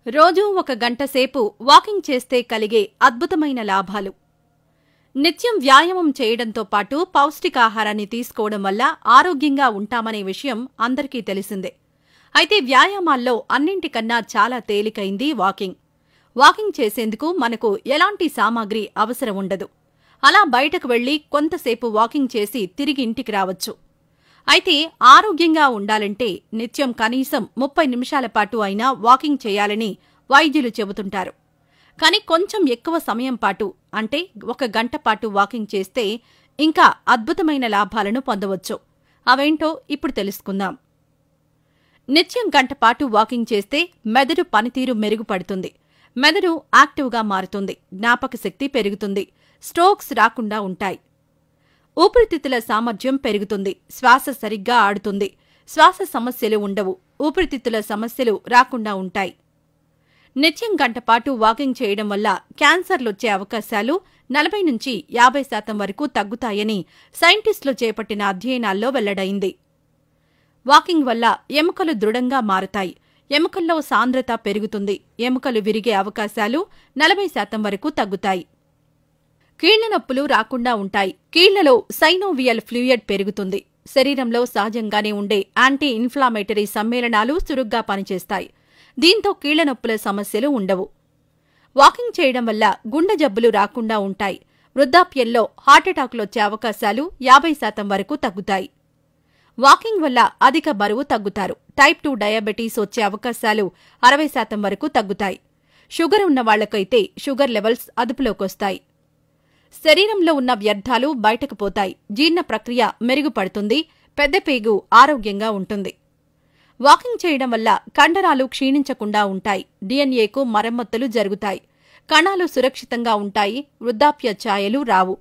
రోజూ 1 గంట సేపు వాకింగ్ చేస్తే కలిగే అద్భుతమైన లాభాలు. నిత్యం వ్యాయామం చేయడంతో పాటు పౌష్టికాహారాన్ని తీసుకోవడం వల్ల ఆరోగ్యంగా ఉంటామనే విషయం అందరికీ తెలిసిందే. అయితే వ్యాయామాల్లో అన్నింటికన్నా చాలా తేలికైంది వాకింగ్. వాకింగ్ చేసేందుకు మనకు ఎలాంటి సామాగ్రి అవసరం ఉండదు. అలా బయటకు వెళ్లి కొంతసేపు వాకింగ్ చేసి తిరిగి ఇంటికి రావచ్చు. అయితే ఆరోగ్యంగా ఉండాలంటే నిత్యం కనీసం 30 నిమిషాల పాటు అయినా వాకింగ్ చేయాలని వైద్యులు చెబుతుంటారు. కానీ కొంచెం ఎక్కువ సమయం పాటు అంటే 1 గంట పాటు వాకింగ్ చేస్తే ఇంకా అద్భుతమైన లాభాలను పొందవచ్చు. అవేంటో ఇప్పుడు తెలుసుకుందాం. నిత్యం గంట పాటు వాకింగ్ చేస్తే మెదడు పనితీరు మెరుగుపడుతుంది. మెదడు యాక్టివ్గా మారుతుంది. జ్ఞాపక శక్తి పెరుగుతుంది. స్ట్రోక్స్ రాకుండా ఉంటాయి. ఊపిరితిత్తుల సామర్థ్యం పెరుగుతుంది. శ్వాస సరిగ్గా ఆడుతుంది. శ్వాస సమస్యలు ఉండవు. ఊపిరితిత్తుల సమస్యలు రాకుండా ఉంటాయి. నిత్యం గంట పాటు వాకింగ్ చేయడం వల్ల క్యాన్సర్లొచ్చే అవకాశాలు 40-50% వరకు తగ్గుతాయని సైంటిస్టులు చేపట్టిన అధ్యయనాల్లో వెల్లడైంది. వాకింగ్ వల్ల ఎముకలు దృఢంగా మారతాయి. ఎముకల్లో సాంద్రత పెరుగుతుంది. ఎముకలు విరిగే అవకాశాలు 40% వరకు తగ్గుతాయి. కీళ్ల నొప్పులు రాకుండా ఉంటాయి. కీళ్లలో సైనోవియల్ ఫ్లూయిడ్ పెరుగుతుంది. శరీరంలో సహజంగానే ఉండే యాంటీ ఇన్ఫ్లామేటరీ సమ్మేళనాలు చురుగ్గా పనిచేస్తాయి. దీంతో కీళ్ల నొప్పుల సమస్యలు ఉండవు. వాకింగ్ చేయడం వల్ల గుండె జబ్బులు రాకుండా ఉంటాయి. వృద్ధాప్యంలో హార్ట్అటాక్లొచ్చే అవకాశాలు 50% వరకు తగ్గుతాయి. వాకింగ్ వల్ల అధిక బరువు తగ్గుతారు. టైప్ 2 డయాబెటీస్ వచ్చే అవకాశాలు 60% వరకు తగ్గుతాయి. షుగర్ ఉన్న వాళ్లకైతే షుగర్ లెవెల్స్ అదుపులోకొస్తాయి. శరీరంలో ఉన్న వ్యర్థాలు బయటకు పోతాయి. జీర్ణ ప్రక్రియ మెరుగుపడుతుంది. పెద్దపేగు ఆరోగ్యంగా ఉంటుంది. వాకింగ్ చేయడం వల్ల కండరాలు క్షీణించకుండా ఉంటాయి. డిఎన్ఏకు మరమ్మతులు జరుగుతాయి. కణాలు సురక్షితంగా ఉంటాయి. వృద్ధాప్య ఛాయలు రావు.